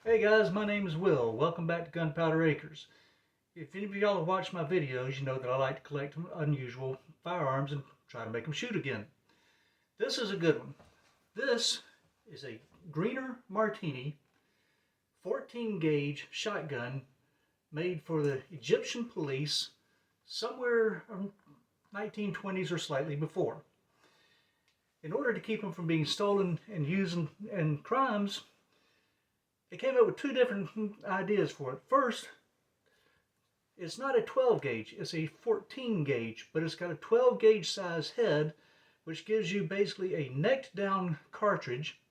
Hey guys, my name is Will. Welcome back to Gunpowder Acres. If any of y'all have watched my videos, you know that I like to collect unusual firearms and try to make them shoot again. This is a good one. This is a Greener Martini 14 gauge shotgun made for the Egyptian police somewhere in 1920s or slightly before. In order to keep them from being stolen and used in crimes, they came up with two different ideas for it. First, it's not a 12 gauge, it's a 14 gauge, but it's got a 12 gauge size head, which gives you basically a necked down cartridge.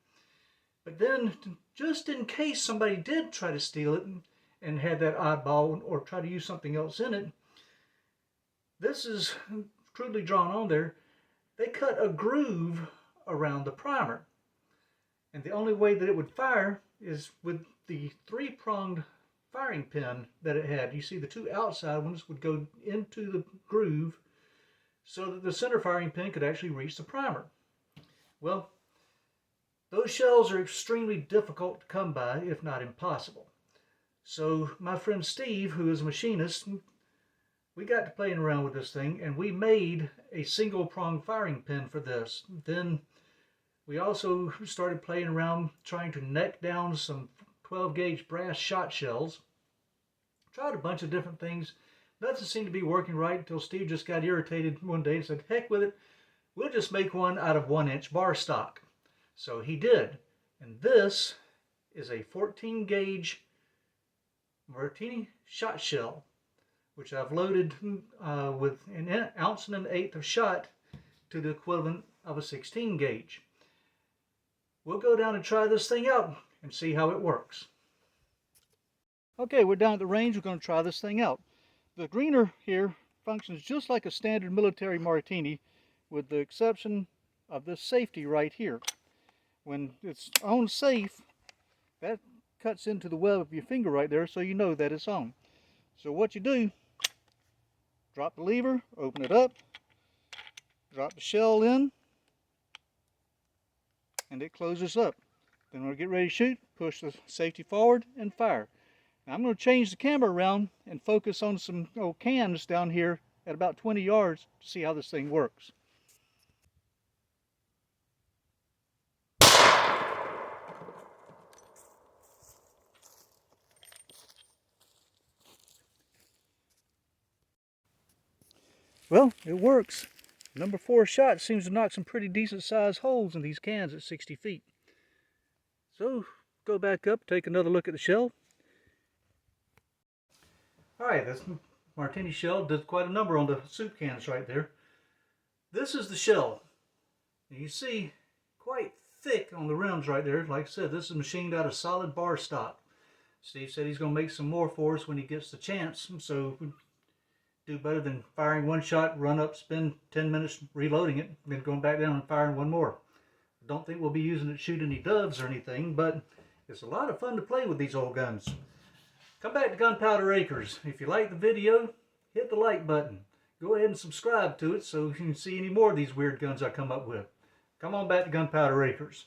But then, just in case somebody did try to steal it and had that oddball or try to use something else in it, this is crudely drawn on there. They cut a groove around the primer. And the only way that it would fire is with the three-pronged firing pin that it had. You see the two outside ones would go into the groove so that the center firing pin could actually reach the primer. Well, those shells are extremely difficult to come by, if not impossible. So my friend Steve, who is a machinist, we got to playing around with this thing, and we made a single-pronged firing pin for this. Then we also started playing around trying to neck down some 12 gauge brass shot shells. Tried a bunch of different things. Nothing seemed to be working right until Steve just got irritated one day and said, heck with it, we'll just make one out of 1-inch bar stock. So he did. And this is a 14 gauge Martini shot shell, which I've loaded with an ounce and an eighth of shot to the equivalent of a 16 gauge. We'll go down and try this thing out and see how it works. Okay, we're down at the range. We're going to try this thing out. The Greener here functions just like a standard military Martini, with the exception of this safety right here. When it's on safe, that cuts into the web of your finger right there, so you know that it's on. So what you do, drop the lever, open it up, drop the shell in, and it closes up. Then when we get ready to shoot, push the safety forward and fire. Now I'm going to change the camera around and focus on some old cans down here at about 20 yards to see how this thing works. Well, it works. Number 4 shot seems to knock some pretty decent sized holes in these cans at 60 feet. So go back up, take another look at the shell. Alright, this Martini shell did quite a number on the soup cans right there. This is the shell. You see, quite thick on the rims right there. Like I said, this is machined out of solid bar stock. Steve said he's going to make some more for us when he gets the chance, so we do better than firing one shot, run up, spend 10 minutes reloading it, then going back down and firing one more. I don't think we'll be using it to shoot any doves or anything, but it's a lot of fun to play with these old guns. Come back to Gunpowder Acres. If you like the video, hit the like button. Go ahead and subscribe to it so you can see any more of these weird guns I come up with. Come on back to Gunpowder Acres.